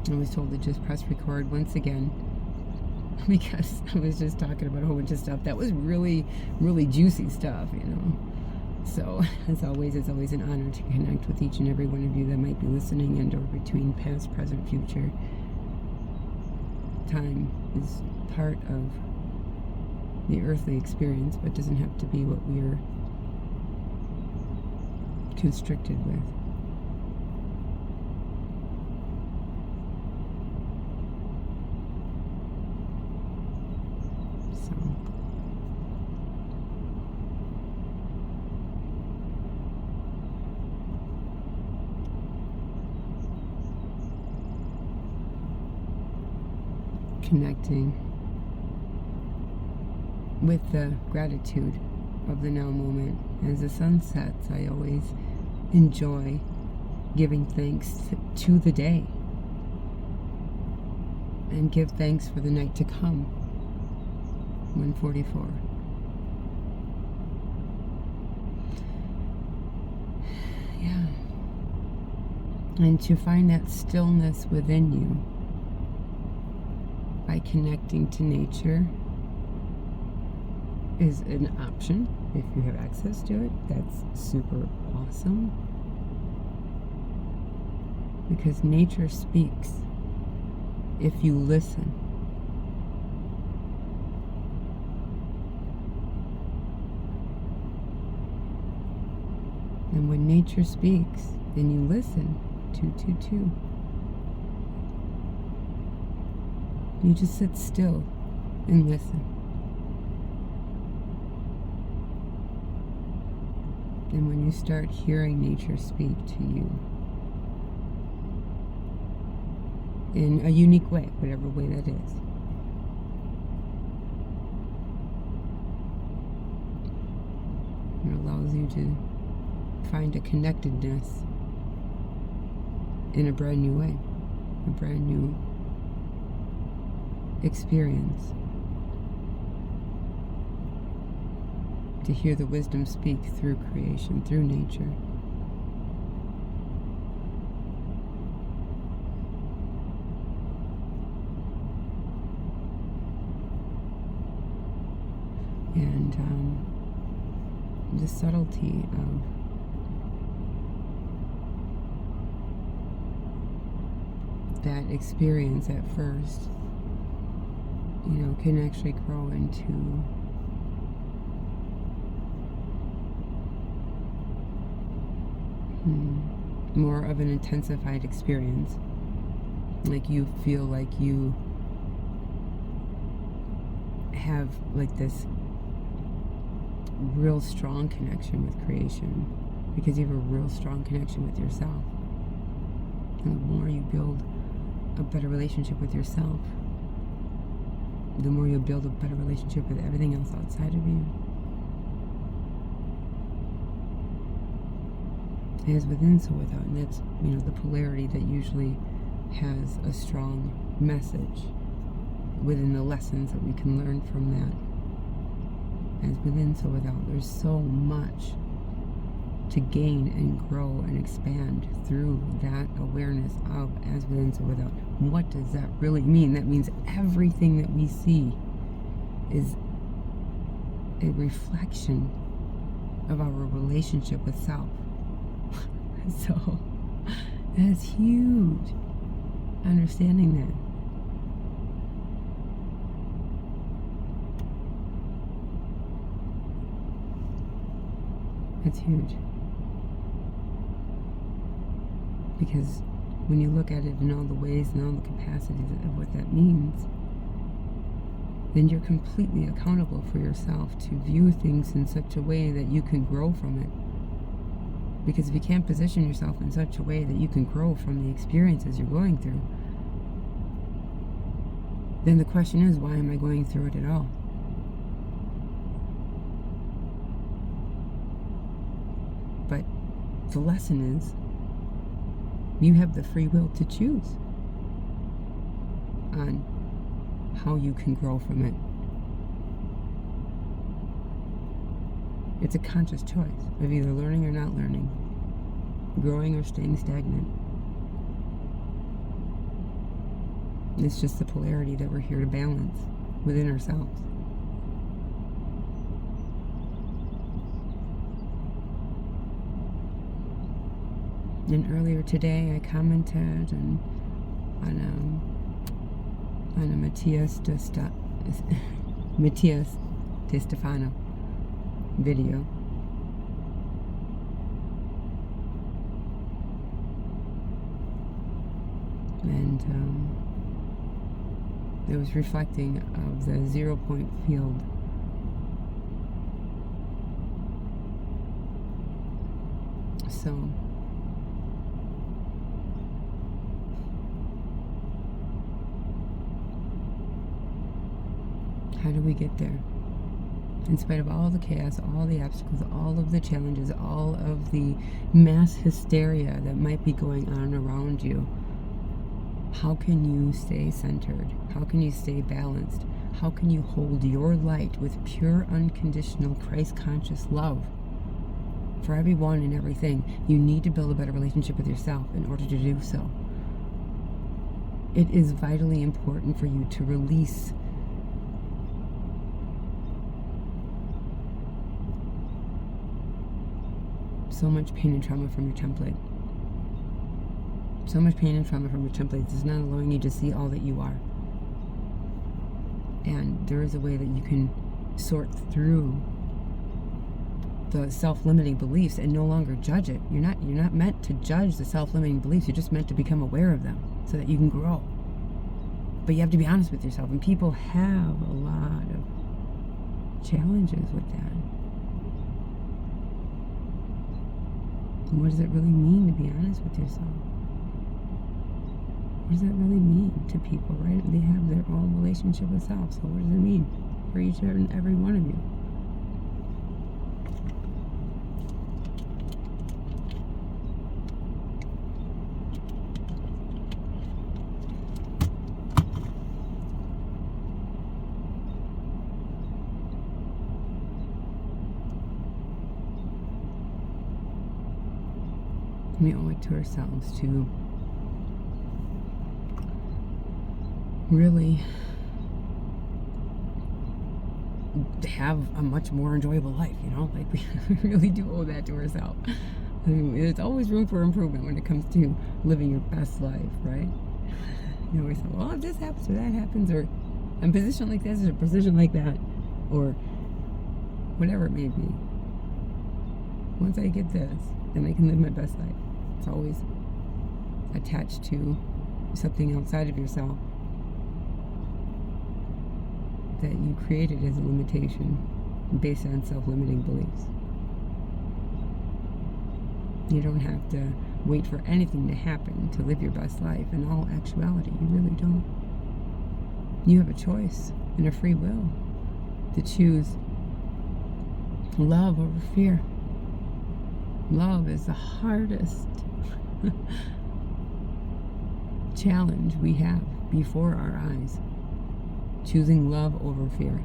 I was told to just press record once again because I was just talking about a whole bunch of stuff that was really, really juicy stuff, you know. So, as always, it's always an honor to connect with each and every one of you that might be listening, and or between past, present, future. Time is part of the earthly experience, but doesn't have to be what we're constricted with. So, connecting with the gratitude of the now moment. As the sun sets, I always enjoy giving thanks to the day and give thanks for the night to come. 144. Yeah. And to find that stillness within you by connecting to nature is an option. If you have access to it, that's super awesome. Because nature speaks if you listen. And when nature speaks, then you listen. 222. You just sit still and listen. And when you start hearing nature speak to you in a unique way, whatever way that is, it allows you to find a connectedness in a brand new way, a brand new experience. To hear the wisdom speak through creation, through nature. And the subtlety of that experience at first, you know, can actually grow into more of an intensified experience. Like you feel like you have like this real strong connection with creation because you have a real strong connection with yourself. And the more you build a better relationship with yourself, the more you'll build a better relationship with everything else outside of you. As within, so without. And that's, you know, the polarity that usually has a strong message within the lessons that we can learn from that. As within, so without. There's so much to gain and grow and expand through that awareness of as within, so without. What does that really mean? That means everything that we see is a reflection of our relationship with self. So that's huge, understanding that. That's huge. Because when you look at it in all the ways and all the capacities of what that means, then you're completely accountable for yourself to view things in such a way that you can grow from it. Because if you can't position yourself in such a way that you can grow from the experiences you're going through, then the question is, why am I going through it at all? But the lesson is, you have the free will to choose on how you can grow from it. It's a conscious choice of either learning or not learning, growing or staying stagnant. It's just the polarity that we're here to balance within ourselves. And earlier today, I commented on a Matthias De Stefano video. And it was reflecting of the 0-point field. So how do we get there? In spite of all the chaos, all the obstacles, all of the challenges, all of the mass hysteria that might be going on around you, how can you stay centered? How can you stay balanced? How can you hold your light with pure, unconditional, Christ-conscious love for everyone and everything? You need to build a better relationship with yourself in order to do so. It is vitally important for you to release so much pain and trauma from your template. So much pain and trauma from your templates is not allowing you to see all that you are. And there is a way that you can sort through the self-limiting beliefs and no longer judge it. You're not meant to judge the self-limiting beliefs. You're just meant to become aware of them so that you can grow. But you have to be honest with yourself, and people have a lot of challenges with that. And what does it really mean to be honest with yourself? What does that really mean to people, right? They have their own relationship with self. So what does it mean for each and every one of you? We owe it to ourselves to really have a much more enjoyable life, you know? Like, we really do owe that to ourselves. I mean, there's always room for improvement when it comes to living your best life, right? You always say, well, if this happens or that happens, or I'm in a position like this or a position like that, or whatever it may be. Once I get this, then I can live my best life. It's always attached to something outside of yourself that you created as a limitation based on self-limiting beliefs. You don't have to wait for anything to happen to live your best life. In all actuality, you really don't. You have a choice and a free will to choose love over fear. Love is the hardest challenge we have before our eyes. Choosing love over fear.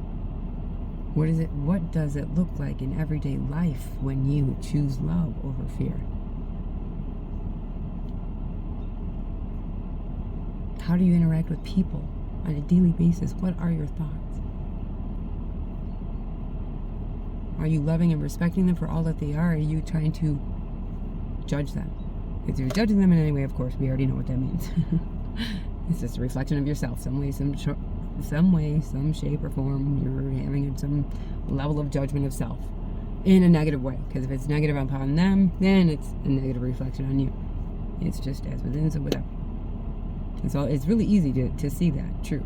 What does it look like in everyday life when you choose love over fear? How do you interact with people on a daily basis? What are your thoughts? Are you loving and respecting them for all that they are? Or are you trying to judge them? If you're judging them in any way, of course, we already know what that means. It's just a reflection of yourself. Some way, some shape or form, you're having some level of judgment of self in a negative way. Because if it's negative upon them, then it's a negative reflection on you. It's just as within, so without. And so it's really easy to see that truth.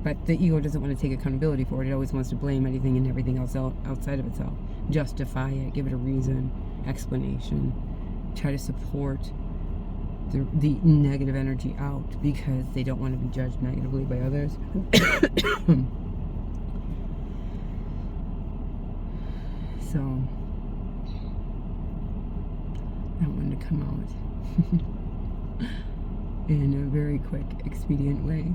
But the ego doesn't want to take accountability for it. It always wants to blame anything and everything else outside of itself. Justify it, give it a reason, explanation, try to support the negative energy out because they don't want to be judged negatively by others. So, I wanted to come out in a very quick, expedient way.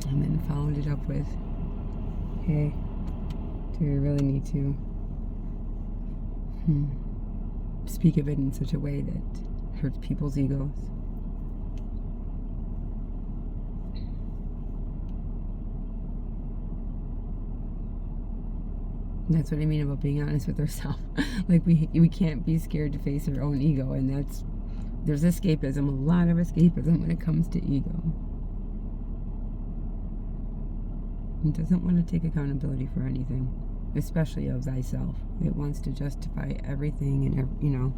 And then followed it up with, hey, do we really need to speak of it in such a way that hurts people's egos? That's what I mean about being honest with ourselves. Like we can't be scared to face our own ego, and there's escapism, a lot of escapism when it comes to ego. It doesn't want to take accountability for anything, especially of thyself. It wants to justify everything, and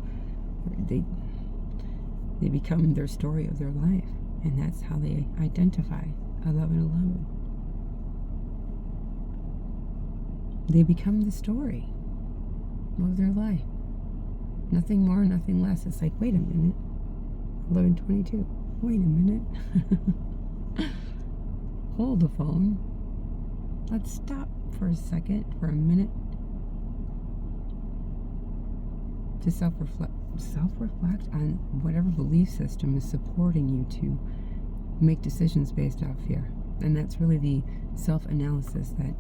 they become their story of their life, and that's how they identify 1111. They become the story of their life. Nothing more, nothing less. It's like, wait a minute, 1122. Wait a minute. Hold the phone. Let's stop for a second, for a minute, to self-reflect on whatever belief system is supporting you to make decisions based off fear. And that's really the self-analysis that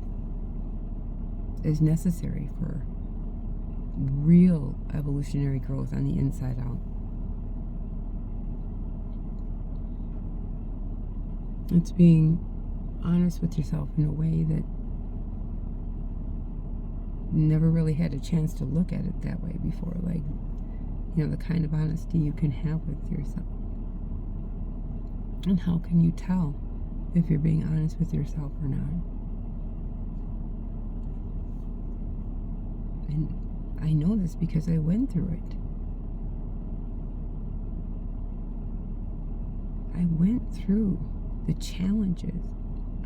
is necessary for real evolutionary growth on the inside out. It's being honest with yourself in a way that never really had a chance to look at it that way before. Like, the kind of honesty you can have with yourself. And how can you tell if you're being honest with yourself or not? And I know this because I went through it. I went through the challenges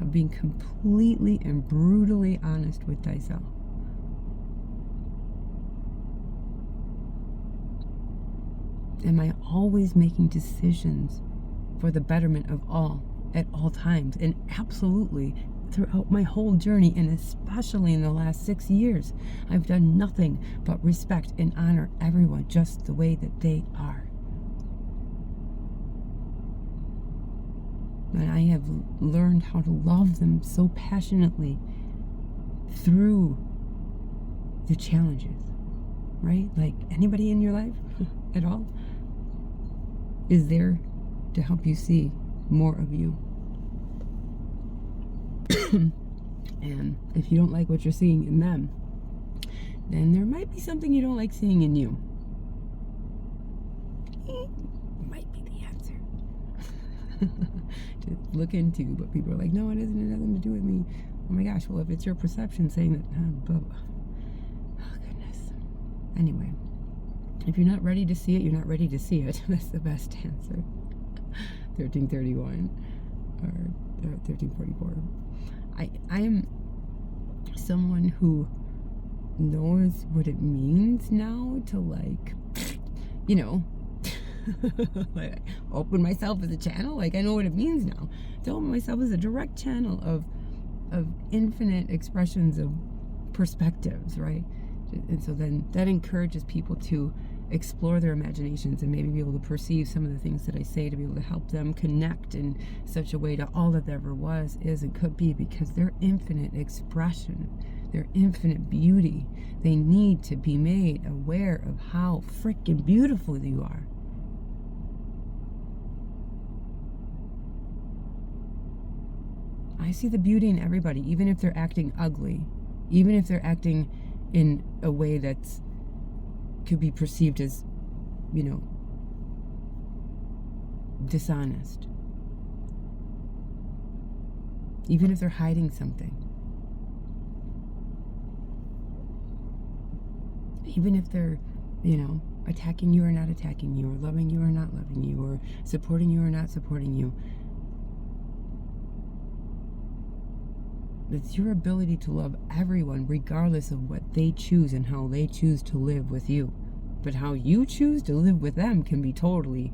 of being completely and brutally honest with thyself. Am I always making decisions for the betterment of all at all times? And absolutely, throughout my whole journey, and especially in the last 6 years, I've done nothing but respect and honor everyone just the way that they are. And I have learned how to love them so passionately through the challenges, right? Like, anybody in your life at all is there to help you see more of you. And if you don't like what you're seeing in them, then there might be something you don't like seeing in you. Might be the answer to look into, but people are like, no, it isn't. It has nothing to do with me. Oh my gosh, well, if it's your perception saying that, oh goodness. Anyway, if you're not ready to see it, you're not ready to see it. That's the best answer. 1331 or 1344. I am someone who knows what it means now to, like, like, open myself as a channel. Like, I know what it means now to open myself as a direct channel of infinite expressions of perspectives, right? And so then that encourages people to explore their imaginations and maybe be able to perceive some of the things that I say, to be able to help them connect in such a way to all that there ever was, is, and could be, because their infinite expression, their infinite beauty, they need to be made aware of how freaking beautiful you are. I see the beauty in everybody, even if they're acting ugly, even if they're acting in a way that's could be perceived as, dishonest. Even if they're hiding something. Even if they're, attacking you or not attacking you, or loving you or not loving you, or supporting you or not supporting you. It's your ability to love everyone regardless of what they choose and how they choose to live with you. But how you choose to live with them can be totally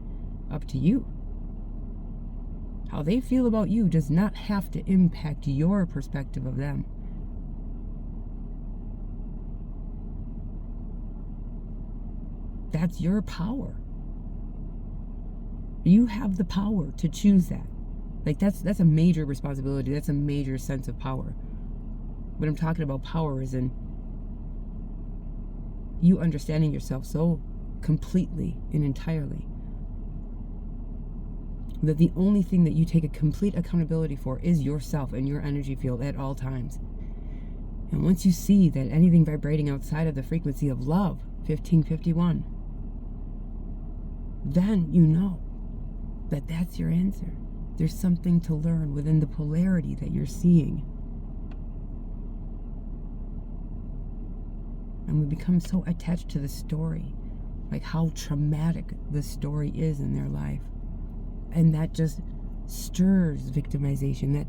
up to you. How they feel about you does not have to impact your perspective of them. That's your power. You have the power to choose that. Like, that's a major responsibility. That's a major sense of power. What I'm talking about power is in you understanding yourself so completely and entirely that the only thing that you take a complete accountability for is yourself and your energy field at all times. And once you see that anything vibrating outside of the frequency of love, 1551, then you know that that's your answer. There's something to learn within the polarity that you're seeing. And we become so attached to the story, like how traumatic the story is in their life. And that just stirs victimization, that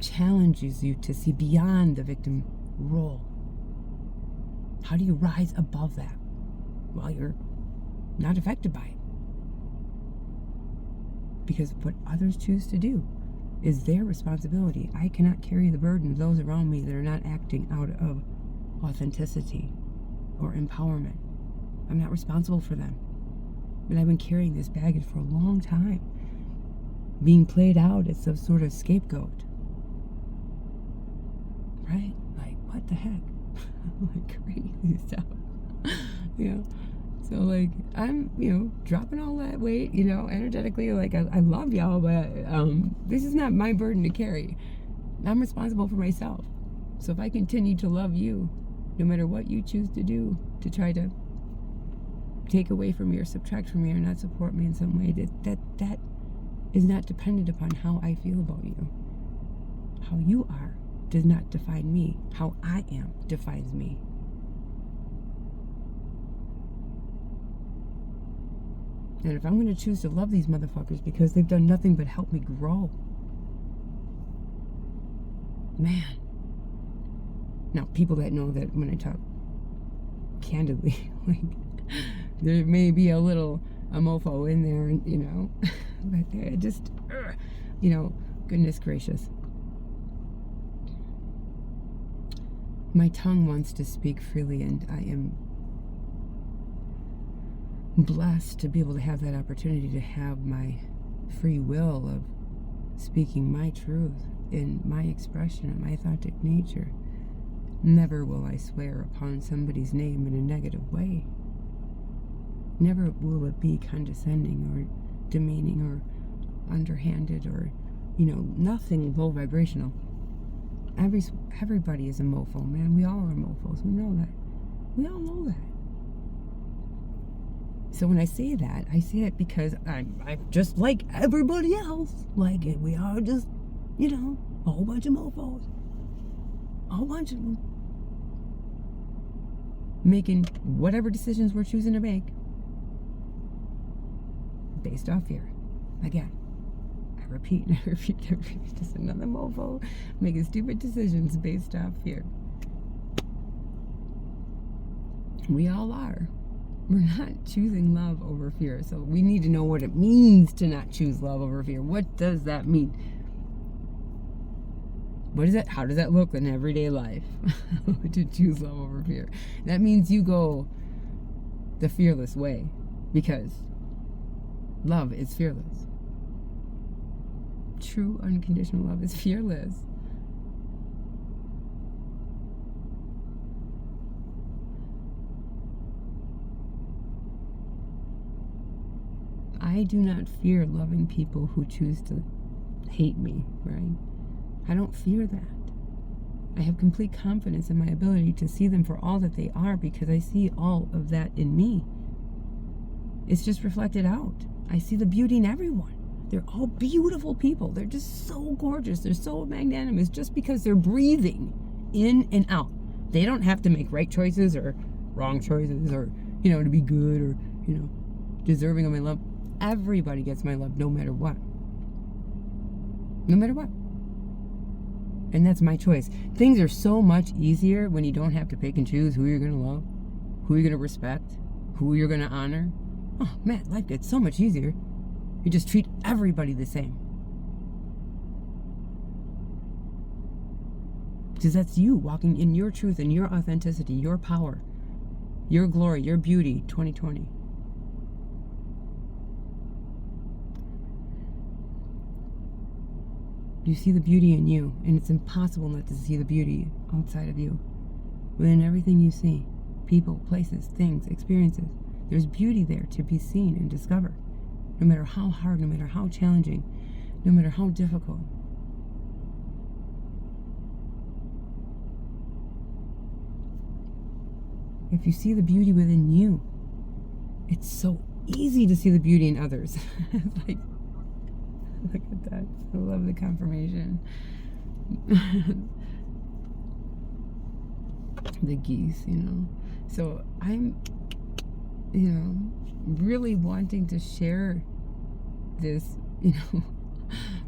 challenges you to see beyond the victim role. How do you rise above that while you're not affected by it? Because what others choose to do is their responsibility. I cannot carry the burden of those around me that are not acting out of authenticity or empowerment. I'm not responsible for them. And I've been carrying this baggage for a long time, being played out as some sort of scapegoat. Right? Like, what the heck? Like crazy stuff. So like, I'm, dropping all that weight, energetically, like I love y'all, but this is not my burden to carry. I'm responsible for myself. So if I continue to love you, no matter what you choose to do to try to take away from me or subtract from me or not support me in some way, that is not dependent upon how I feel about you. How you are does not define me. How I am defines me. And if I'm going to choose to love these motherfuckers because they've done nothing but help me grow, man. Now, people that know that when I talk candidly, like, there may be a little mofo in there, but they're just, goodness gracious. My tongue wants to speak freely, and I am blessed to be able to have that opportunity to have my free will of speaking my truth in my expression and my authentic nature. Never will I swear upon somebody's name in a negative way. Never will it be condescending or demeaning or underhanded or, nothing low vibrational. Everybody is a mofo, man. We all are mofos. We know that. We all know that. So when I say that, I say it because I'm just like everybody else. Like, we are just, a whole bunch of mofos. A whole bunch of them. Making whatever decisions we're choosing to make based off fear. Again, I repeat and I repeat. Just another mofo making stupid decisions based off fear. We all are. We're not choosing love over fear. So we need to know what it means to not choose love over fear. What does that mean? What is it? How does that look in everyday life? To choose love over fear. That means you go the fearless way, because love is fearless. True unconditional love is fearless. I do not fear loving people who choose to hate me, right? I don't fear that. I have complete confidence in my ability to see them for all that they are, because I see all of that in me. It's just reflected out. I see the beauty in everyone. They're all beautiful people. They're just so gorgeous. They're so magnanimous just because they're breathing in and out. They don't have to make right choices or wrong choices or, to be good or, deserving of my love. Everybody gets my love no matter what. No matter what. And that's my choice. Things are so much easier when you don't have to pick and choose who you're going to love, who you're going to respect, who you're going to honor. Oh, man, life gets so much easier. You just treat everybody the same. Because that's you walking in your truth and your authenticity, your power, your glory, your beauty, 2020. You see the beauty in you, and it's impossible not to see the beauty outside of you. Within everything you see, people, places, things, experiences, there's beauty there to be seen and discovered. No matter how hard, no matter how challenging, no matter how difficult. If you see the beauty within you, it's so easy to see the beauty in others. Like, look at that. I love the confirmation. The geese, So I'm, really wanting to share this,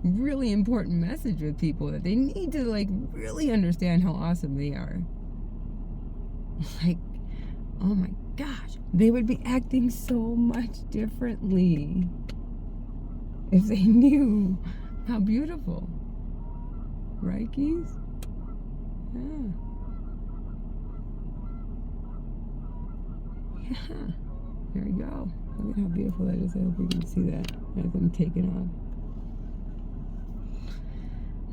really important message with people, that they need to really understand how awesome they are. Like, oh my gosh, they would be acting so much differently if they knew how beautiful. Right, geese? Yeah. Yeah. There we go. Look at how beautiful that is. I hope you can see that as I'm taking off.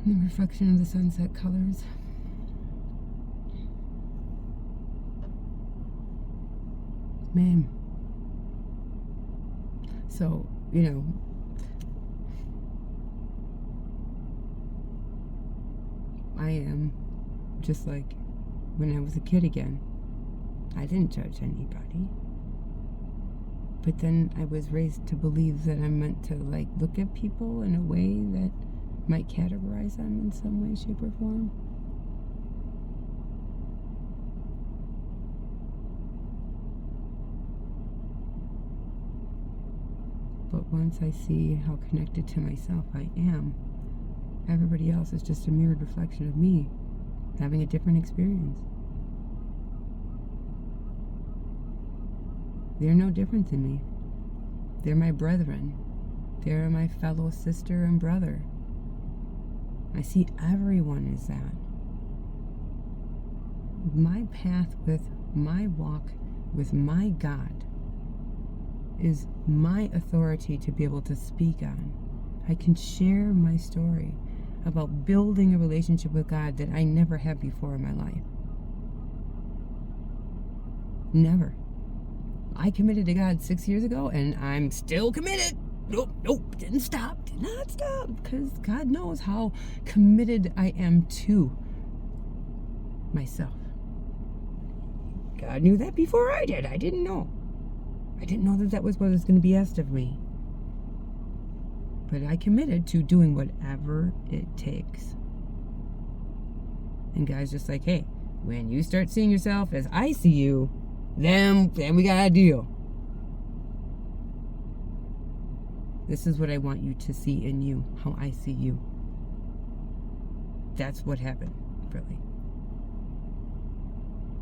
And the reflection of the sunset colors. Man. So, I am just like when I was a kid again. I didn't judge anybody. But then I was raised to believe that I'm meant to look at people in a way that might categorize them in some way, shape, or form. But once I see how connected to myself I am, everybody else is just a mirrored reflection of me having a different experience. They're no different than me. They're my brethren. They're my fellow sister and brother. I see everyone as that. My path with my walk with my God is my authority to be able to speak on. I can share my story about building a relationship with God that I never had before in my life. Never. I committed to God 6 years ago, and I'm still committed. Nope, did not stop, because God knows how committed I am to myself. God knew that before I did. I didn't know. that was what was going to be asked of me. But I committed to doing whatever it takes. And God's just like, hey, when you start seeing yourself as I see you, then we got a deal. This is what I want you to see in you, how I see you. That's what happened, really.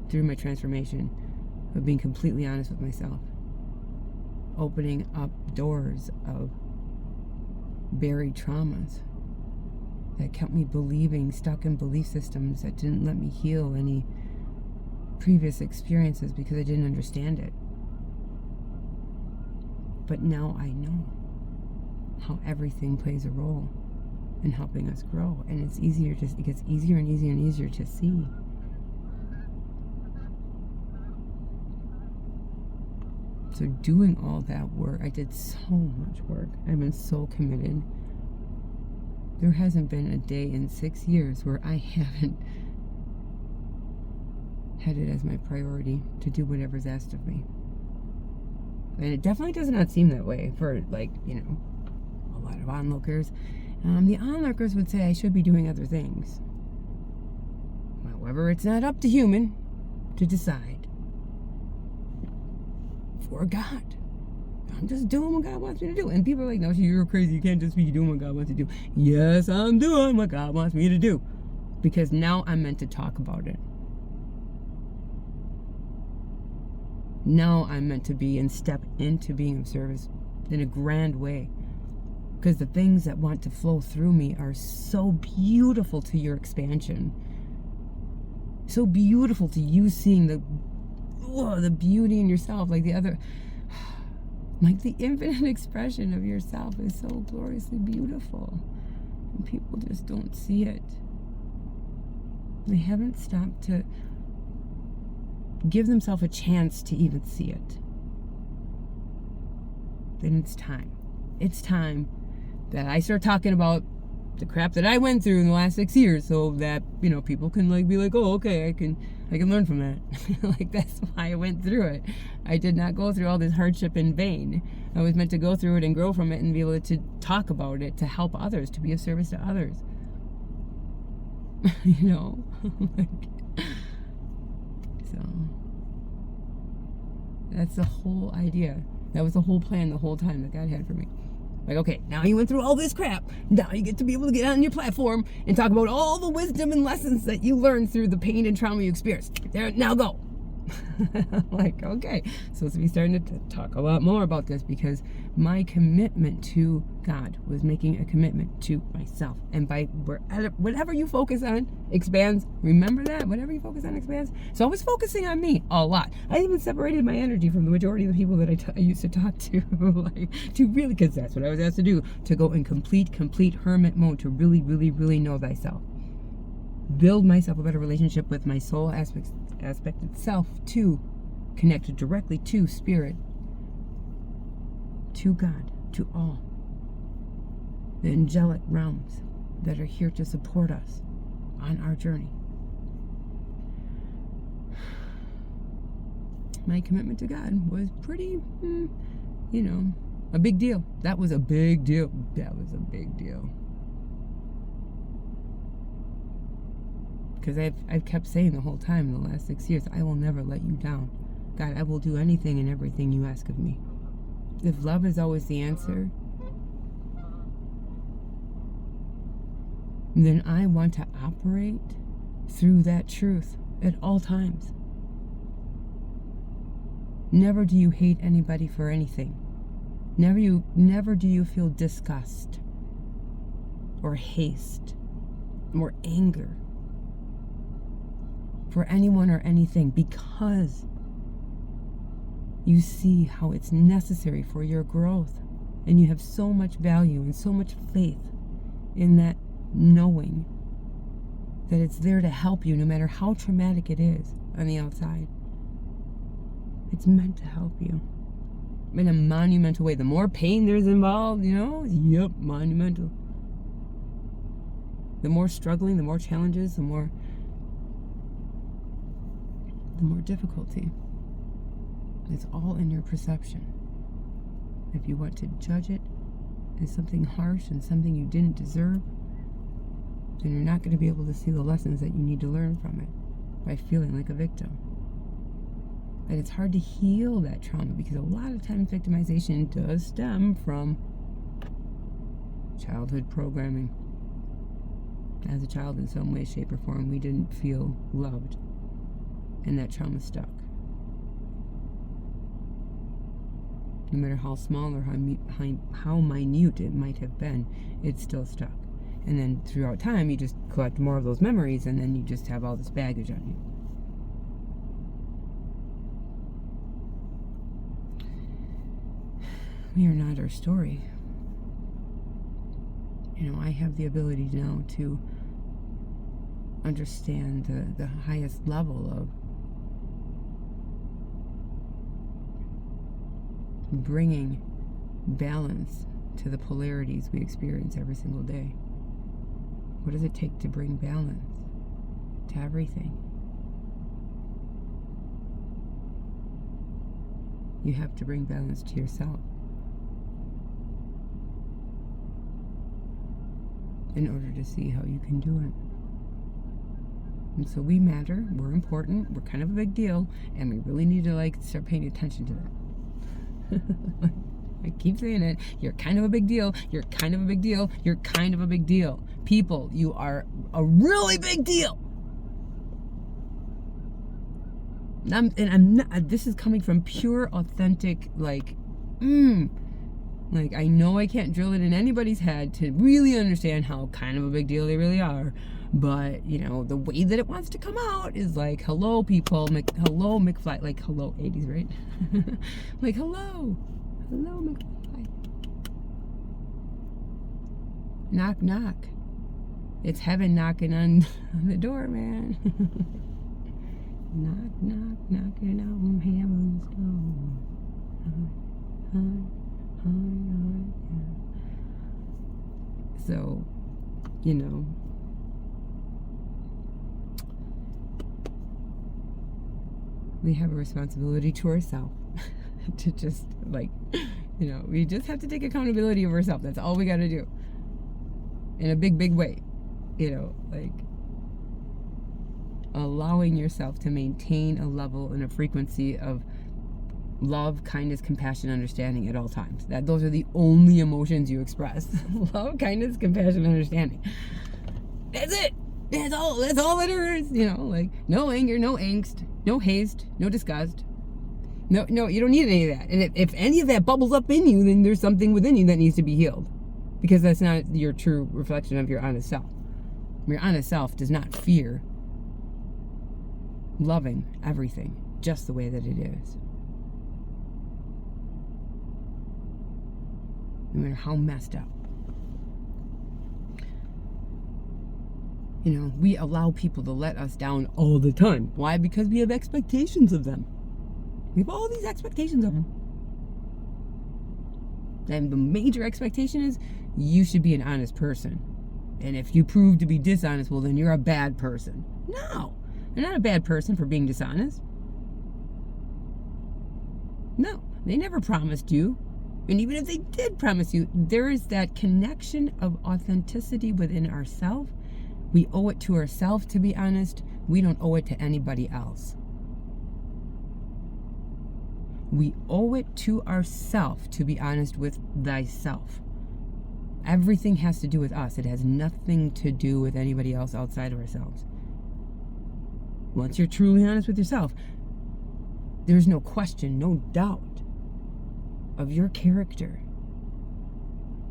Through my transformation of being completely honest with myself. Opening up doors of buried traumas that kept me believing, stuck in belief systems that didn't let me heal any previous experiences because I didn't understand it. But now I know how everything plays a role in helping us grow, and it gets easier and easier and easier to see. So doing all that work, I did so much work. I've been so committed. There hasn't been a day in 6 years where I haven't had it as my priority to do whatever's asked of me. And it definitely does not seem that way for, a lot of onlookers. The onlookers would say I should be doing other things. However, it's not up to human to decide. For God. I'm just doing what God wants me to do. And people are like, no, you're crazy. You can't just be doing what God wants you to do. Yes, I'm doing what God wants me to do. Because now I'm meant to talk about it. Now I'm meant to be and step into being of service in a grand way. Because the things that want to flow through me are so beautiful to your expansion. So beautiful to you seeing the beauty in yourself. The infinite expression of yourself is so gloriously beautiful. And people just don't see it. They haven't stopped to give themselves a chance to even see it. Then it's time. It's time that I start talking about the crap that I went through in the last 6 years, so that, you know, people can like be like, oh, okay, I can learn from that. Like, that's why I went through it. I did not go through all this hardship in vain. I was meant to go through it and grow from it and be able to talk about it, to help others, to be of service to others. You know? Like, so that's the whole idea. That was the whole plan the whole time that God had for me. Like, okay, now you went through all this crap. Now you get to be able to get on your platform and talk about all the wisdom and lessons that you learned through the pain and trauma you experienced. There, now go. Like, okay, supposed to be starting to talk a lot more about this, because my commitment to God was making a commitment to myself. And by whatever you focus on expands. Remember that? Whatever you focus on expands. So I was focusing on me a lot. I even separated my energy from the majority of the people that I used to talk to, like, to really, because that's what I was asked to do, to go in complete hermit mode, to really, really, really know thyself. Build myself a better relationship with my soul aspect itself, to connect directly to spirit, to God, to all the angelic realms that are here to support us on our journey. My commitment to God was pretty, you know, a big deal. That was a big deal. That was a big deal. Because I've kept saying the whole time in the last 6 years, I will never let you down. God, I will do anything and everything you ask of me. If love is always the answer, then I want to operate through that truth at all times. Never do you hate anybody for anything. Never do you feel disgust or haste or anger for anyone or anything, because you see how it's necessary for your growth, and you have so much value and so much faith in that, knowing that it's there to help you no matter how traumatic it is on the outside. It's meant to help you in a monumental way. The more pain there's involved, you know, yep, monumental. The more struggling, the more challenges, the more difficulty. It's all in your perception. If you want to judge it as something harsh and something you didn't deserve, then you're not going to be able to see the lessons that you need to learn from it by feeling like a victim. And it's hard to heal that trauma, because a lot of times victimization does stem from childhood programming. As a child, in some way, shape, or form, we didn't feel loved, and that trauma stuck. No matter how small or how minute it might have been, it's still stuck. And then throughout time, you just collect more of those memories, and then you just have all this baggage on you. We are not our story. You know, I have the ability now to understand the highest level of bringing balance to the polarities we experience every single day. What does it take to bring balance to everything? You have to bring balance to yourself in order to see how you can do it. And so we matter, we're important, we're kind of a big deal, and we really need to start paying attention to that. I keep saying it. You're kind of a big deal. You're kind of a big deal. You're kind of a big deal. People, you are a really big deal. I'm not. This is coming from pure, authentic, I know I can't drill it in anybody's head to really understand how kind of a big deal they really are. But, you know, the way that it wants to come out is like, hello, people. Hello, McFly. Like, hello, 80s, right? Like, hello. Hello, McFly. Knock, knock. It's heaven knocking on the door, man. Knock, knock, knocking on heaven's door. So, you know, we have a responsibility to ourselves to just, like, you know, we just have to take accountability of ourselves. That's all we got to do. In a big, big way. You know, like, allowing yourself to maintain a level and a frequency of love, kindness, compassion, understanding at all times. Those are the only emotions you express. Love, kindness, compassion, understanding. That's it. That's all there is. You know, like, no anger, no angst, no haste, no disgust. No, you don't need any of that. And if any of that bubbles up in you, then there's something within you that needs to be healed. Because that's not your true reflection of your honest self. Your honest self does not fear loving everything just the way that it is. No matter how messed up. You know, we allow people to let us down all the time. Why? Because we have expectations of them. We have all these expectations of them. And the major expectation is you should be an honest person. And if you prove to be dishonest, well, then you're a bad person. No, you're not a bad person for being dishonest. No, they never promised you. And even if they did promise you, there is that connection of authenticity within ourselves. We owe it to ourselves to be honest. We don't owe it to anybody else. We owe it to ourselves to be honest with thyself. Everything has to do with us. It has nothing to do with anybody else outside of ourselves. Once you're truly honest with yourself, there's no question, no doubt of your character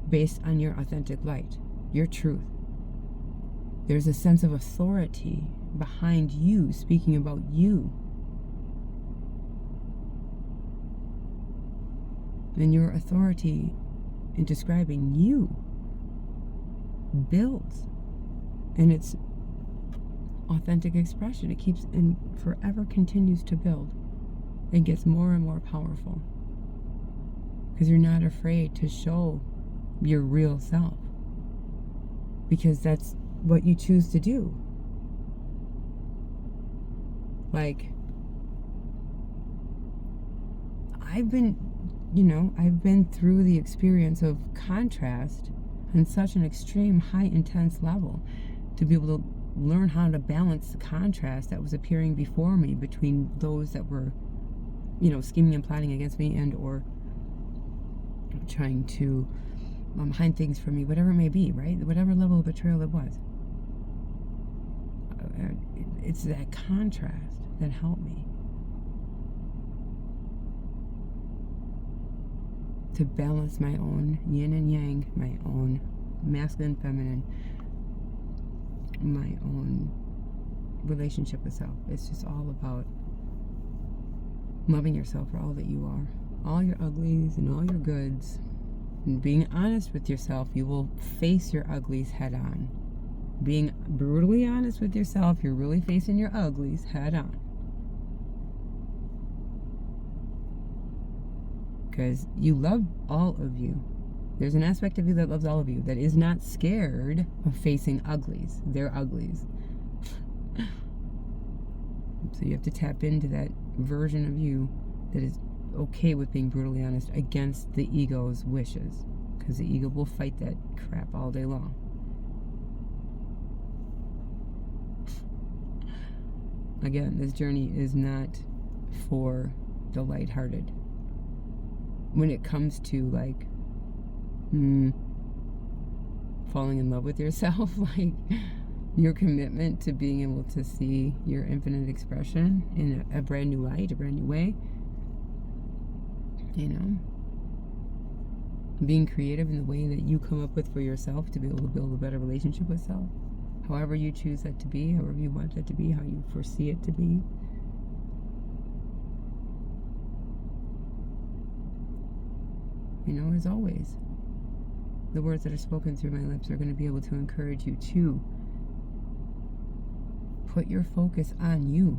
based on your authentic light, your truth. There's a sense of authority behind you, speaking about you. And your authority in describing you builds in its authentic expression. It keeps and forever continues to build and gets more and more powerful because you're not afraid to show your real self, because that's what you choose to do. Like, I've been through the experience of contrast on such an extreme, high, intense level to be able to learn how to balance the contrast that was appearing before me between those that were, scheming and plotting against me and or trying to hide things from me, whatever it may be, right? Whatever level of betrayal it was. It's that contrast that helped me to balance my own yin and yang, my own masculine, feminine, my own relationship with self. It's just all about loving yourself for all that you are, all your uglies and all your goods, and being honest with yourself. You will face your uglies head on. Being brutally honest with yourself, you're really facing your uglies head on. Because you love all of you. There's an aspect of you that loves all of you, that is not scared of facing uglies. They're uglies. So you have to tap into that version of you that is okay with being brutally honest against the ego's wishes. Because the ego will fight that crap all day long. Again, this journey is not for the lighthearted. When it comes to falling in love with yourself, like your commitment to being able to see your infinite expression in a brand new light, a brand new way, being creative in the way that you come up with for yourself to be able to build a better relationship with self. However you choose that to be, however you want that to be, how you foresee it to be. As always, the words that are spoken through my lips are going to be able to encourage you to put your focus on you.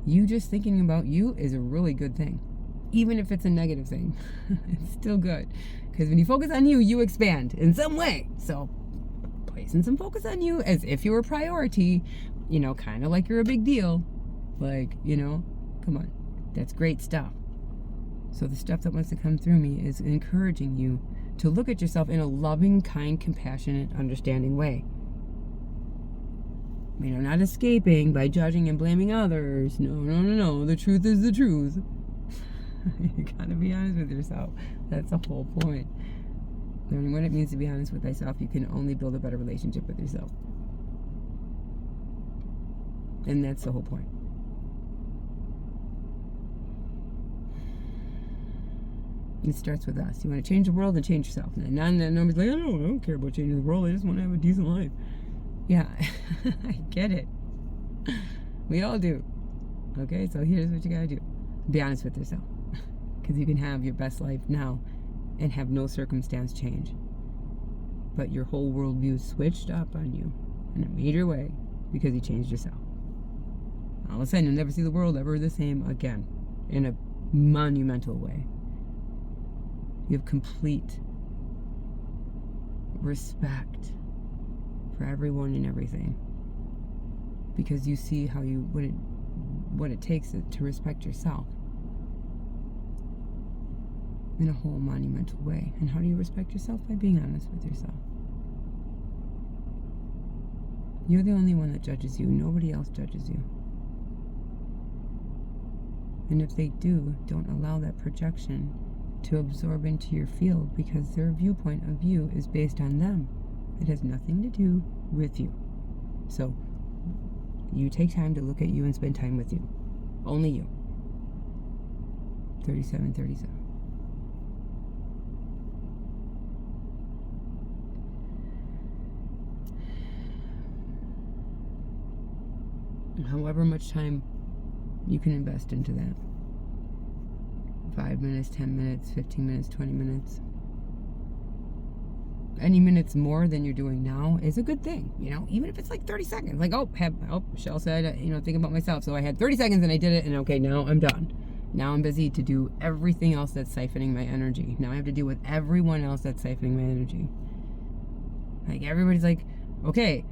You just thinking about you is a really good thing. Even if it's a negative thing, it's still good. Because when you focus on you, you expand in some way. So placing some focus on you as if you're a priority, kind of like you're a big deal. Like, come on. That's great stuff. So the stuff that wants to come through me is encouraging you to look at yourself in a loving, kind, compassionate, understanding way. Not escaping by judging and blaming others. No. The truth is the truth. You gotta be honest with yourself. That's the whole point. Learning what it means to be honest with thyself, you can only build a better relationship with yourself. And that's the whole point. It starts with us. You want to change the world, then change yourself. And nobody's like, I don't care about changing the world. I just want to have a decent life. Yeah, I get it. We all do. Okay, so here's what you gotta do. Be honest with yourself. Because you can have your best life now and have no circumstance change. But your whole worldview switched up on you in a major way because you changed yourself. All of a sudden, you'll never see the world ever the same again in a monumental way. You have complete respect for everyone and everything because you see how what it takes to respect yourself in a whole monumental way. And how do you respect yourself? By being honest with yourself. You're the only one that judges you. Nobody else judges you. And if they do, don't allow that projection to absorb into your field because their viewpoint of you is based on them. It has nothing to do with you. So you take time to look at you and spend time with you. Only you. 3737. However much time you can invest into that. 5 minutes, 10 minutes, 15 minutes, 20 minutes. Any minutes more than you're doing now is a good thing, even if it's like 30 seconds. Like, Michelle said, think about myself. So I had 30 seconds and I did it, and okay, now I'm done. Now I'm busy to do everything else that's siphoning my energy. Now I have to deal with everyone else that's siphoning my energy. Like, everybody's like, okay,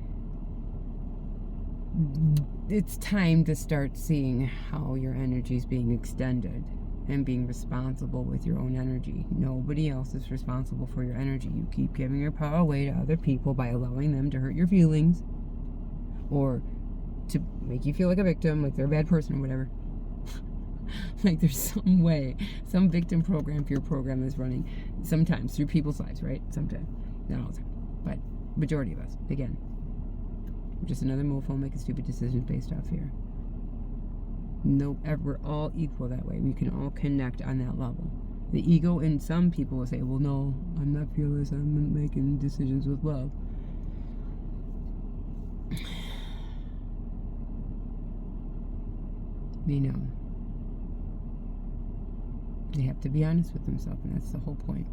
it's time to start seeing how your energy is being extended and being responsible with your own energy. Nobody else is responsible for your energy. You keep giving your power away to other people by allowing them to hurt your feelings or to make you feel like a victim, like they're a bad person or whatever. Like there's some way, some victim program for your program is running sometimes through people's lives, right? Sometimes. Not all the time. But majority of us, again, just another mofo making stupid decisions based off fear. No, we're all equal that way. We can all connect on that level. The ego in some people will say, well, no, I'm not fearless. I'm making decisions with love. They have to be honest with themselves, and that's the whole point.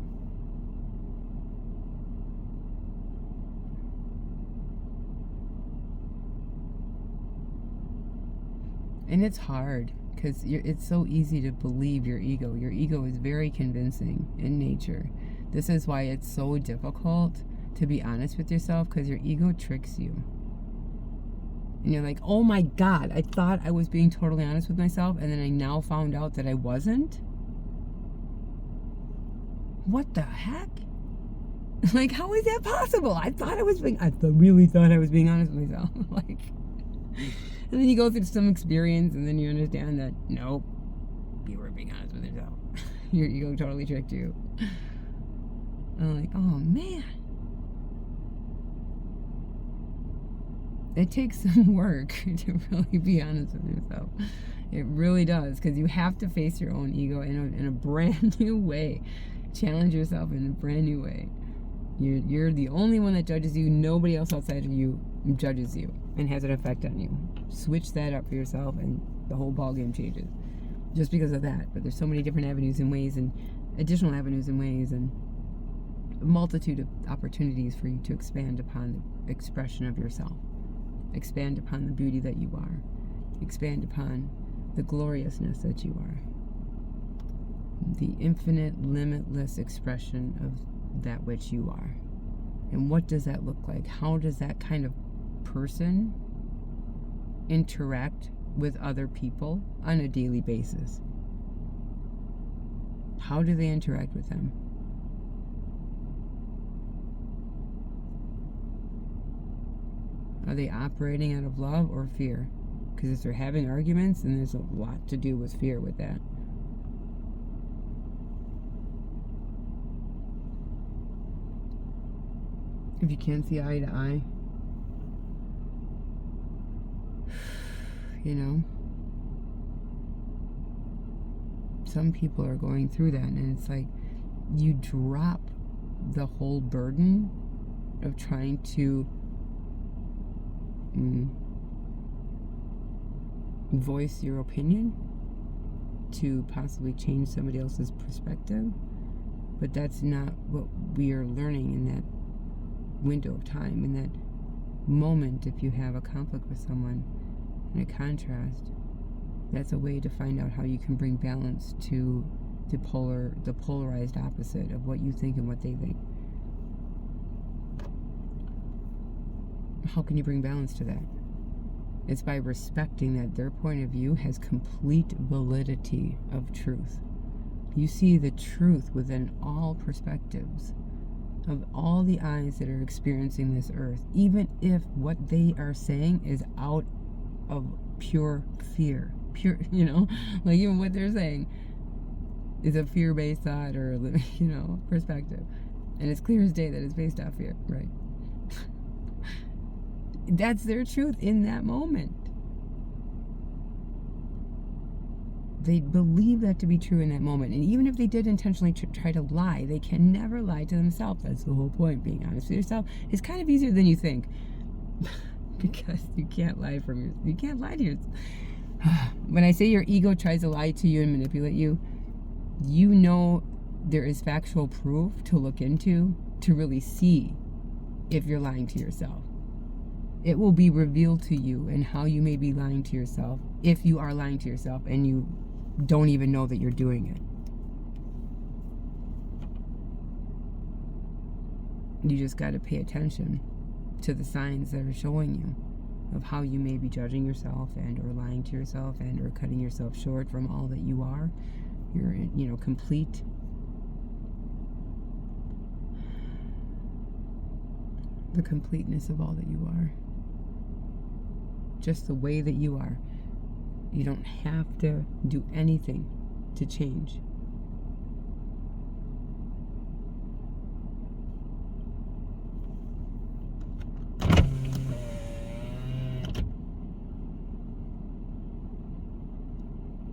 And it's hard because it's so easy to believe your ego. Your ego is very convincing in nature. This is why it's so difficult to be honest with yourself, because your ego tricks you. And you're like, oh my God, I thought I was being totally honest with myself, and then I now found out that I wasn't? What the heck? Like, how is that possible? I really thought I was being honest with myself. Like... And then you go through some experience, and then you understand that, nope, you were being honest with yourself. Your ego totally tricked you. And I'm like, oh, man. It takes some work to really be honest with yourself. It really does, because you have to face your own ego in a brand new way. Challenge yourself in a brand new way. You're the only one that judges you. Nobody else outside of you judges you and has an effect on you. Switch that up for yourself, and the whole ballgame changes. Just because of that. But there's so many different avenues and ways, and additional avenues and ways, and a multitude of opportunities for you to expand upon the expression of yourself. Expand upon the beauty that you are. Expand upon the gloriousness that you are. the infinite, limitless expression of that which you are. And what does that look like? How does that kind of person interact with other people on a daily basis? How do they interact with them? Are they operating out of love or fear? Because if they're having arguments, then there's a lot to do with fear with that. If you can't see eye to eye, you know, some people are going through that, and it's like you drop the whole burden of trying to voice your opinion to possibly change somebody else's perspective. But that's not what we are learning in that window of time, in that moment. If you have a conflict with someone and a contrast, that's a way to find out how you can bring balance to the polarized opposite of what you think and what they think. How can you bring balance to that? It's by respecting that their point of view has complete validity of truth. You see the truth within all perspectives of all the eyes that are experiencing this earth, even if what they are saying is out of pure fear. Pure, you know, like even what they're saying is a fear-based thought or, you know, perspective. And it's clear as day that it's based off fear, right? That's their truth in that moment. They believe that to be true in that moment. And even if they did intentionally try to lie, they can never lie to themselves. That's the whole point. Being honest with yourself is kind of easier than you think. Because you can't lie you can't lie to yourself. When I say your ego tries to lie to you and manipulate you, you know there is factual proof to look into to really see if you're lying to yourself. It will be revealed to you and how you may be lying to yourself if you are lying to yourself and you don't even know that you're doing it. You just got to pay attention to the signs that are showing you of how you may be judging yourself and or lying to yourself and or cutting yourself short from all that you are. You're, you know, complete. The completeness of all that you are. Just the way that you are. You don't have to do anything to change.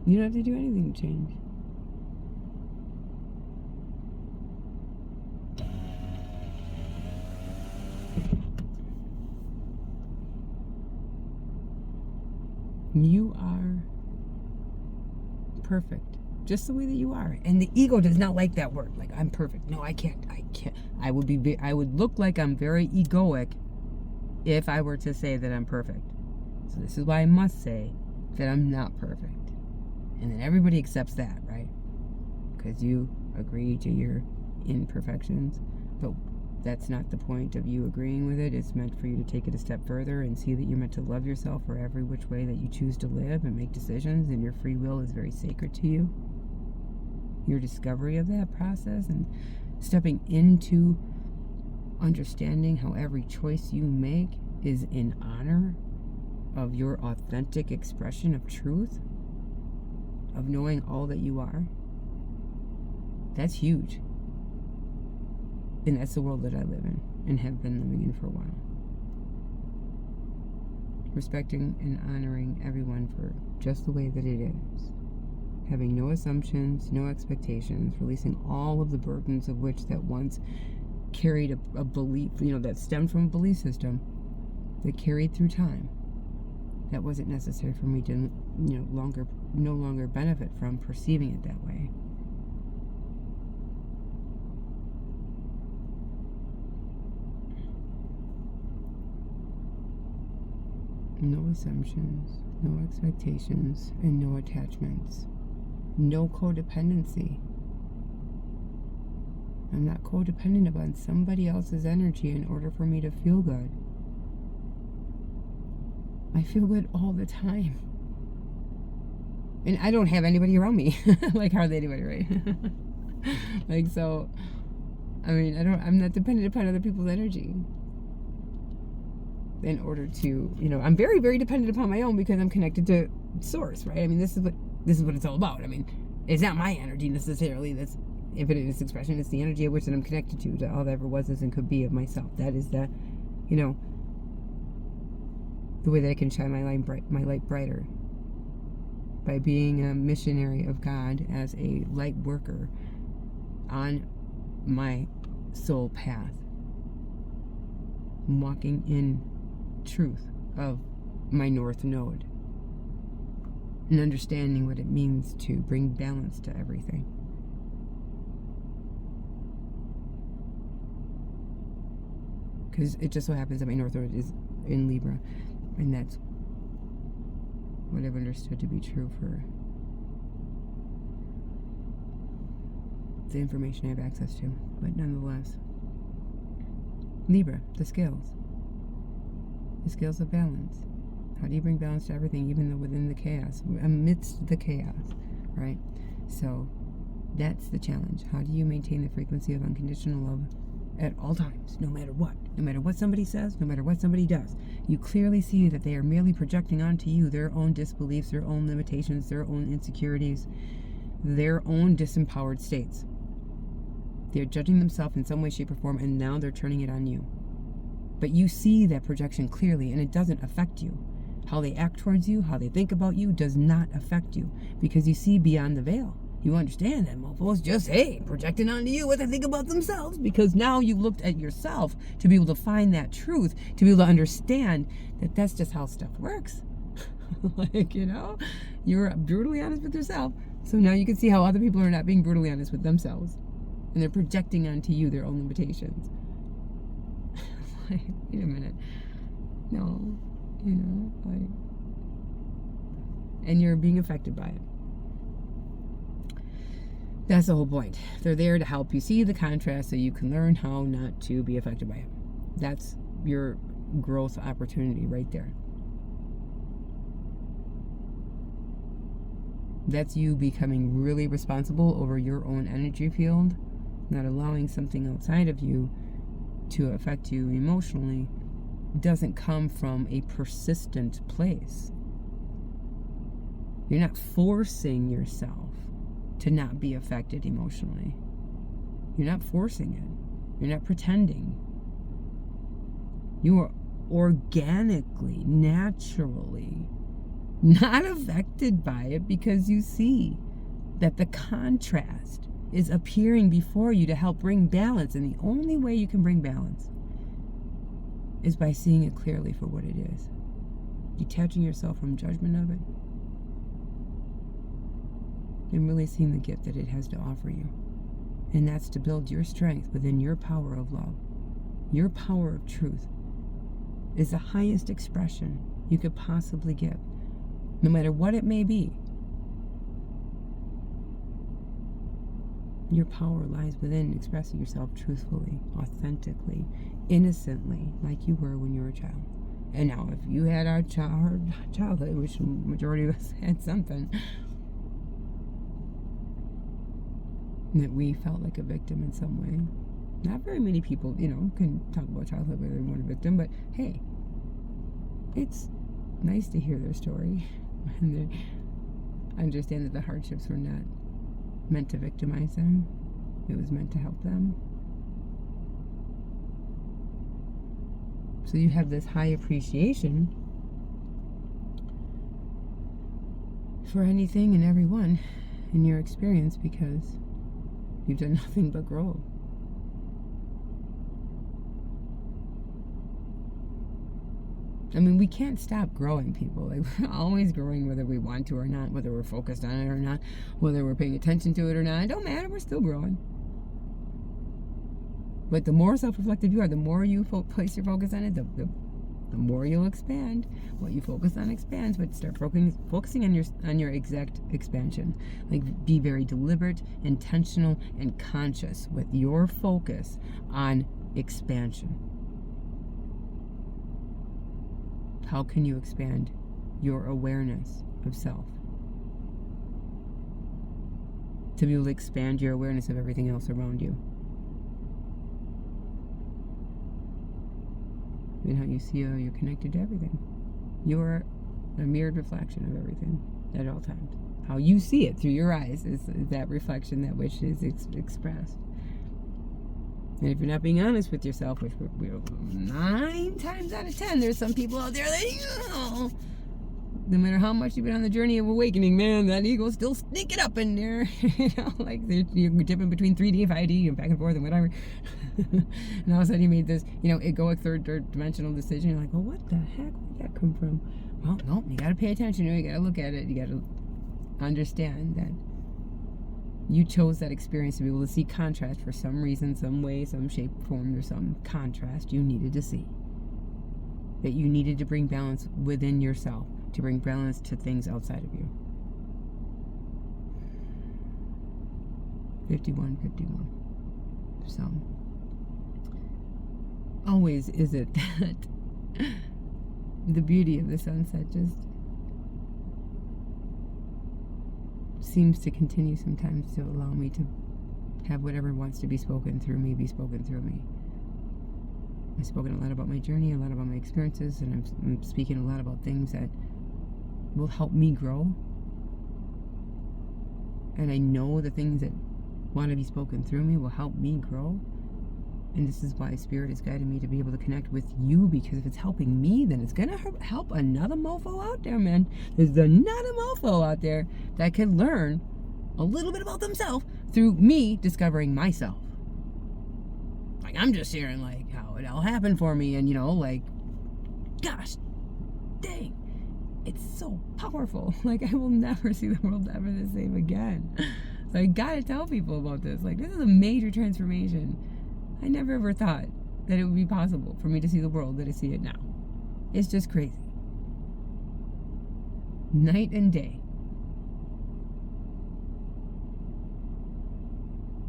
You don't have to do anything to change. You are perfect, just the way that you are. And the ego does not like that word. Like, I'm perfect. No, I can't. I would look like I'm very egoic if I were to say that I'm perfect. So this is why I must say that I'm not perfect. And then everybody accepts that, right? Because you agree to your imperfections. But that's not the point of you agreeing with it. It's meant for you to take it a step further and see that you're meant to love yourself for every which way that you choose to live and make decisions, and your free will is very sacred to you. Your discovery of that process and stepping into understanding how every choice you make is in honor of your authentic expression of truth, of knowing all that you are. That's huge. And that's the world that I live in and have been living in for a while. Respecting and honoring everyone for just the way that it is. Having no assumptions, no expectations, releasing all of the burdens of which that once carried a belief, you know, that stemmed from a belief system that carried through time. That wasn't necessary for me to, you know, no longer benefit from perceiving it that way. No assumptions, no expectations, and no attachments. No codependency. I'm not codependent upon somebody else's energy in order for me to feel good. I feel good all the time. And I don't have anybody around me. Like, hardly anybody, right? Like, so, I mean, I'm not dependent upon other people's energy in order to, I'm very, very dependent upon my own because I'm connected to source, right? I mean, this is what it's all about. I mean, it's not my energy necessarily that's infinite in its expression. It's the energy of which that I'm connected to all that ever was, is, and could be of myself. That is the way that I can shine my light brighter, by being a missionary of God as a light worker on my soul path. I'm walking in truth of my north node and understanding what it means to bring balance to everything. Because it just so happens that my north node is in Libra, and that's what I've understood to be true for the information I have access to. But nonetheless, Libra, the scales of balance. How do you bring balance to everything, even though within the chaos, amidst the chaos, right? So that's the challenge. How do you maintain the frequency of unconditional love at all times, no matter what somebody says, no matter what somebody does? You clearly see that they are merely projecting onto you their own disbeliefs, their own limitations, their own insecurities, their own disempowered states. They're judging themselves in some way, shape, or form, and now they're turning it on you. But you see that projection clearly, and it doesn't affect you. How they act towards you, how they think about you, does not affect you, because you see beyond the veil. You understand that mofos just, projecting onto you what they think about themselves, because now you've looked at yourself to be able to find that truth, to be able to understand that that's just how stuff works. You're brutally honest with yourself, so now you can see how other people are not being brutally honest with themselves, and they're projecting onto you their own limitations. Wait a minute. No, and you're being affected by it. That's the whole point. They're there to help you see the contrast so you can learn how not to be affected by it. That's your growth opportunity right there. That's you becoming really responsible over your own energy field, not allowing something outside of you to affect you emotionally. Doesn't come from a persistent place. You're not forcing yourself to not be affected emotionally. You're not forcing it. You're not pretending. You are organically, naturally not affected by it, because you see that the contrast is appearing before you to help bring balance. And the only way you can bring balance is by seeing it clearly for what it is. Detaching yourself from judgment of it. And really seeing the gift that it has to offer you. And that's to build your strength within your power of love. Your power of truth is the highest expression you could possibly give, no matter what it may be. Your power lies within expressing yourself truthfully, authentically, innocently, like you were when you were a child. And now, if you had our childhood, which the majority of us had something, that we felt like a victim in some way. Not very many people, can talk about childhood where they weren't a victim, but hey, it's nice to hear their story and they understand that the hardships were not meant to victimize them. It was meant to help them. So you have this high appreciation for anything and everyone in your experience, because you've done nothing but grow. I mean, we can't stop growing, people. Like, we're always growing, whether we want to or not, whether we're focused on it or not, whether we're paying attention to it or not. It don't matter. We're still growing. But the more self-reflective you are, the more you place your focus on it, the The more you'll expand, what you focus on expands, but start focusing on your exact expansion. Like, be very deliberate, intentional, and conscious with your focus on expansion. How can you expand your awareness of self? To be able to expand your awareness of everything else around you. And how you see how you're connected to everything. You're a mirrored reflection of everything at all times. How you see it through your eyes is that reflection that which is expressed. And if you're not being honest with yourself, which we're 9 times out of 10, there's some people out there that, no matter how much you've been on the journey of awakening, man, that ego's still sneaking up in there. Like you're dipping between 3D and 5D and back and forth and whatever. And all of a sudden you made this, egoic third dimensional decision. You're like, well, what the heck? Where'd that come from? Well, no, you got to pay attention. You got to look at it. You got to understand that you chose that experience to be able to see contrast for some reason, some way, some shape, form. There's some contrast you needed to see. That you needed to bring balance within yourself, to bring balance to things outside of you. 51. So, always is it that the beauty of the sunset just seems to continue sometimes to allow me to have whatever wants to be spoken through me be spoken through me. I've spoken a lot about my journey, a lot about my experiences, and I'm speaking a lot about things that will help me grow. And I know the things that want to be spoken through me will help me grow. And this is why Spirit is guiding me to be able to connect with you, because if it's helping me, then it's going to help another mofo out there, man. There's another mofo out there that can learn a little bit about themselves through me discovering myself. Like, I'm just sharing, like, how it all happened for me, and, gosh, dang, it's so powerful. Like, I will never see the world ever the same again. So I gotta tell people about this. Like, this is a major transformation. I never ever thought that it would be possible for me to see the world that I see it now. It's just crazy. Night and day.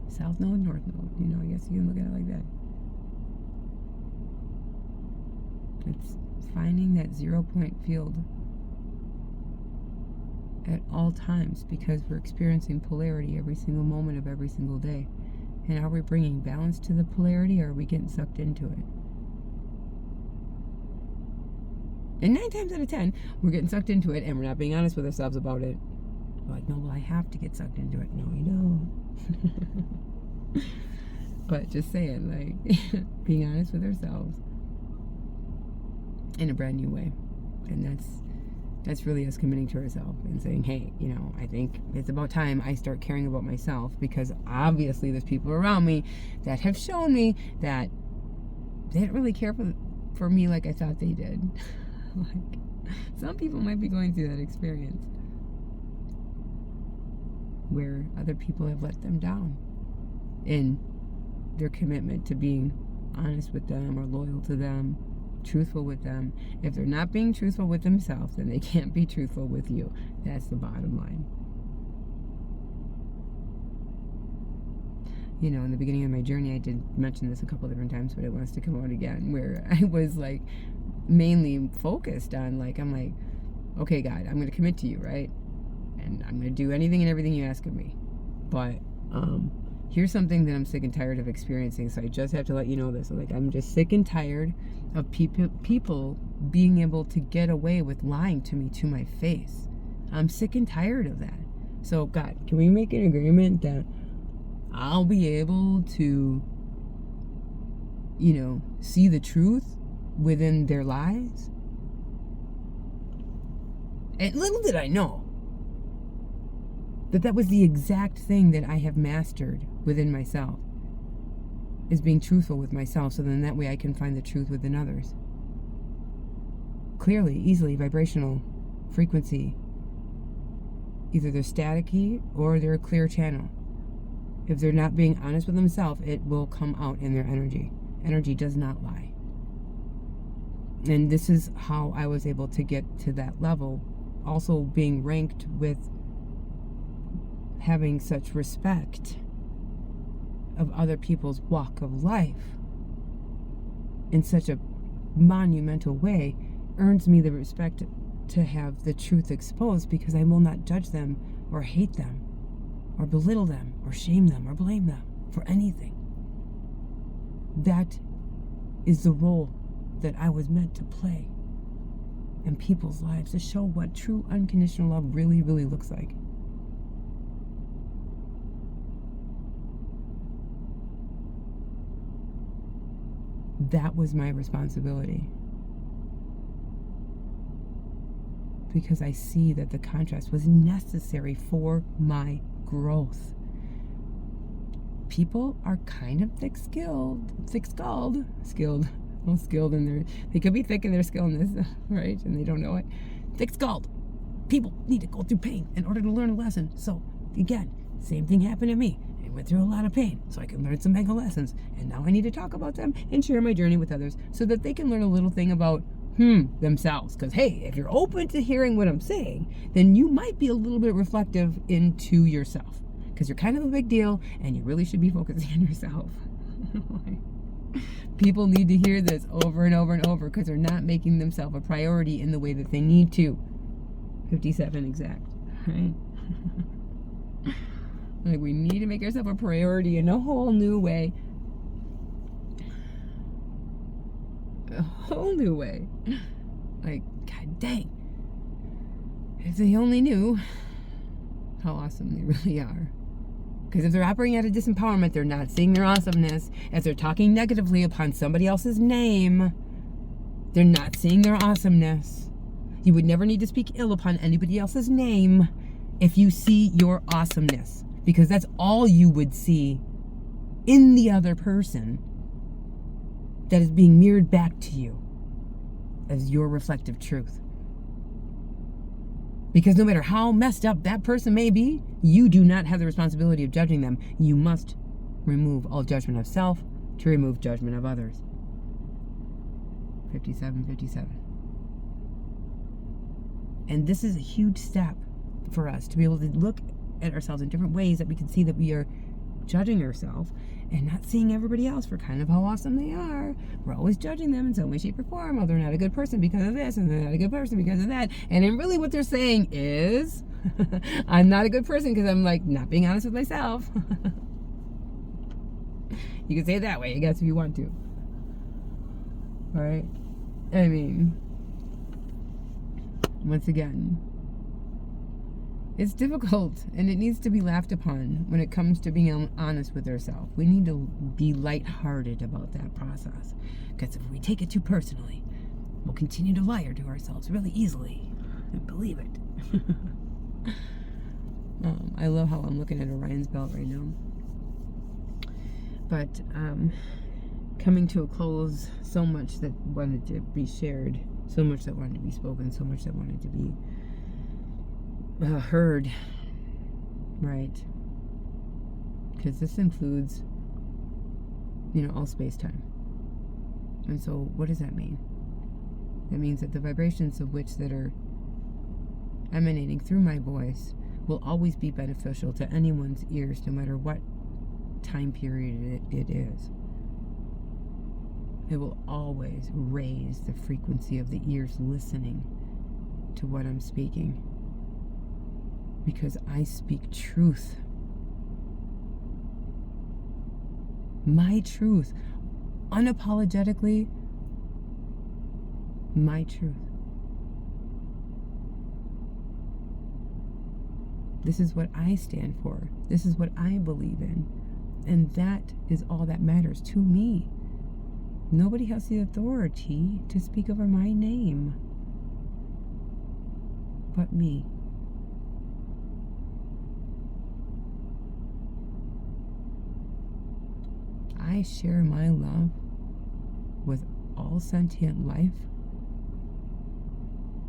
South node, north node. I guess you can look at it like that. It's finding that 0 point field at all times, because we're experiencing polarity every single moment of every single day. And are we bringing balance to the polarity, or are we getting sucked into it? And 9 times out of 10, we're getting sucked into it, and we're not being honest with ourselves about it. We're like, no, well, I have to get sucked into it. No, you don't. But just saying, like, being honest with ourselves in a brand new way. And that's really us committing to ourselves and saying, hey, I think it's about time I start caring about myself, because obviously there's people around me that have shown me that they didn't really care for me like I thought they did. Like, some people might be going through that experience where other people have let them down in their commitment to being honest with them or loyal to them, truthful with them. If they're not being truthful with themselves, then they can't be truthful with you. That's the bottom line. In the beginning of my journey, I did mention this a couple different times, but it wants to come out again, where I was like mainly focused on, like, I'm like, okay, God, I'm going to commit to you, right? And I'm going to do anything and everything you ask of me. But here's something that I'm sick and tired of experiencing, so I just have to let you know this. Like, I'm just sick and tired of people being able to get away with lying to me to my face. I'm sick and tired of that. So, God, can we make an agreement that I'll be able to, see the truth within their lies? And little did I know that was the exact thing that I have mastered within myself, is being truthful with myself, so then that way I can find the truth within others. Clearly, easily, vibrational, frequency. Either they're staticky or they're a clear channel. If they're not being honest with themselves, it will come out in their energy. Energy does not lie. And this is how I was able to get to that level. Also being ranked with having such respect of other people's walk of life in such a monumental way earns me the respect to have the truth exposed, because I will not judge them or hate them or belittle them or shame them or blame them for anything. That is the role that I was meant to play in people's lives, to show what true unconditional love really, really looks like. That was my responsibility. Because I see that the contrast was necessary for my growth. People are kind of thick-skulled, they could be thick in their skillness, right? And they don't know it. Thick-skulled. People need to go through pain in order to learn a lesson. So, again, same thing happened to me. I went through a lot of pain so I can learn some mega lessons. And now I need to talk about them and share my journey with others so that they can learn a little thing about themselves. Because, hey, if you're open to hearing what I'm saying, then you might be a little bit reflective into yourself. Because you're kind of a big deal and you really should be focusing on yourself. People need to hear this over and over and over because they're not making themselves a priority in the way that they need to. 57 exact, right? Like, we need to make ourselves a priority in a whole new way. A whole new way. Like, god dang. If they only knew how awesome they really are. Because if they're operating out of disempowerment, they're not seeing their awesomeness. If they're talking negatively upon somebody else's name, they're not seeing their awesomeness. You would never need to speak ill upon anybody else's name if you see your awesomeness. Because that's all you would see in the other person that is being mirrored back to you as your reflective truth. Because no matter how messed up that person may be, you do not have the responsibility of judging them. You must remove all judgment of self to remove judgment of others. 57. And this is a huge step for us to be able to look at ourselves in different ways, that we can see that we are judging ourselves and not seeing everybody else for kind of how awesome they are. We're always judging them in some way, shape, or form. Oh, they're not a good person because of this, and they're not a good person because of that. And then really what they're saying is, I'm not a good person because I'm like not being honest with myself. You can say it that way, I guess, if you want to. All right? I mean, once again, it's difficult, and it needs to be laughed upon when it comes to being honest with ourselves. We need to be lighthearted about that process, because if we take it too personally, we'll continue to lie to ourselves really easily and believe it. I love how I'm looking at Orion's belt right now. But coming to a close, so much that wanted to be shared, so much that wanted to be spoken, so much that wanted to be heard, right? Because this includes, all space-time. And so what does that mean? That means that the vibrations of which that are emanating through my voice will always be beneficial to anyone's ears, no matter what time period it is. It will always raise the frequency of the ears listening to what I'm speaking. Because I speak truth. My truth. Unapologetically, my truth. This is what I stand for. This is what I believe in. And that is all that matters to me. Nobody has the authority to speak over my name but me. I share my love with all sentient life,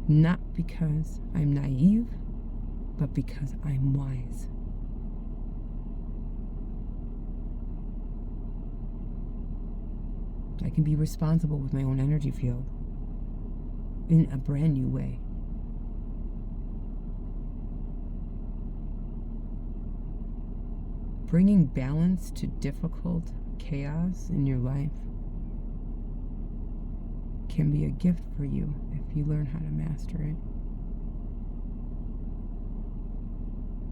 not because I'm naive, but because I'm wise. I can be responsible with my own energy field. in a brand new way. Bringing balance to difficult chaos in your life can be a gift for you if you learn how to master it.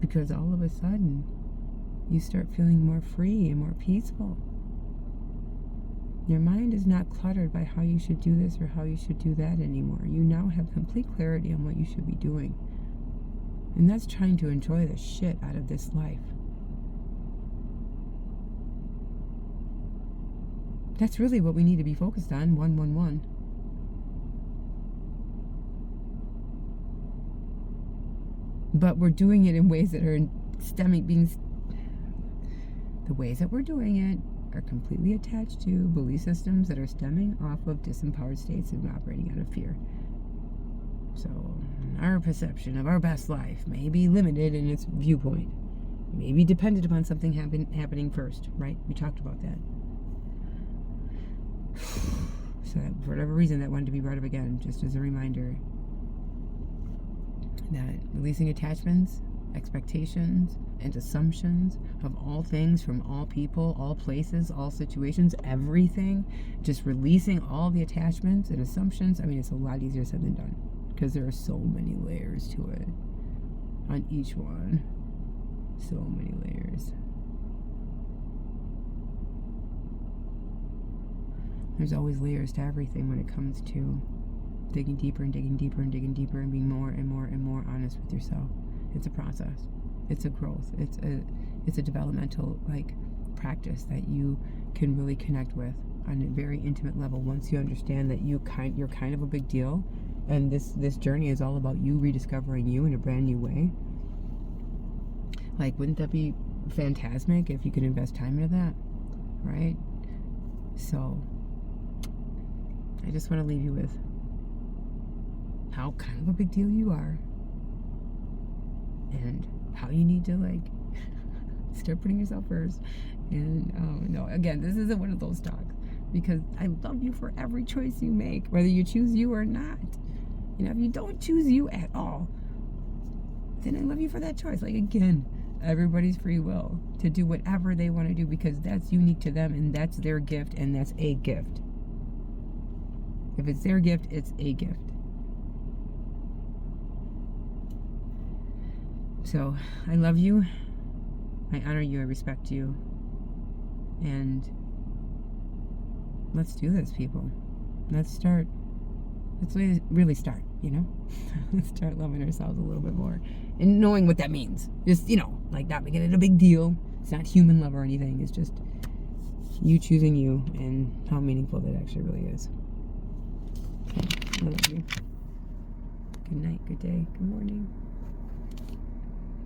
Because all of a sudden, you start feeling more free and more peaceful. Your mind is not cluttered by how you should do this or how you should do that anymore. You now have complete clarity on what you should be doing. And that's trying to enjoy the shit out of this life. That's really what we need to be focused on, 111. But we're doing it in ways that are the ways that we're doing it are completely attached to belief systems that are stemming off of disempowered states and operating out of fear. So our perception of our best life may be limited in its viewpoint, may be dependent upon something happening first, right? We talked about that. So that, for whatever reason, that wanted to be brought up again, just as a reminder that releasing attachments, expectations, and assumptions of all things from all people, all places, all situations, everything, just releasing all the attachments and assumptions. I mean, it's a lot easier said than done because there are so many layers to it on each one. So many layers. There's always layers to everything when it comes to digging deeper and digging deeper and digging deeper and being more and more and more honest with yourself. It's a process. It's a growth. It's a developmental practice that you can really connect with on a very intimate level once you understand that you're kind of a big deal, and this journey is all about you rediscovering you in a brand new way. Wouldn't that be fantastic if you could invest time into that, right? So I just want to leave you with how kind of a big deal you are and how you need to start putting yourself first. And no, again, this isn't one of those talks because I love you for every choice you make, whether you choose you or not. If you don't choose you at all, then I love you for that choice. Again, everybody's free will to do whatever they want to do because that's unique to them and that's their gift and that's a gift. If it's their gift, it's a gift. So I love you, I honor you, I respect you, and let's do this, people. Let's really start, Let's start loving ourselves a little bit more and knowing what that means. Just, not making it a big deal. It's not human love or anything. It's just you choosing you and how meaningful that actually really is. I love you. Good night, good day, good morning.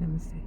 Namaste.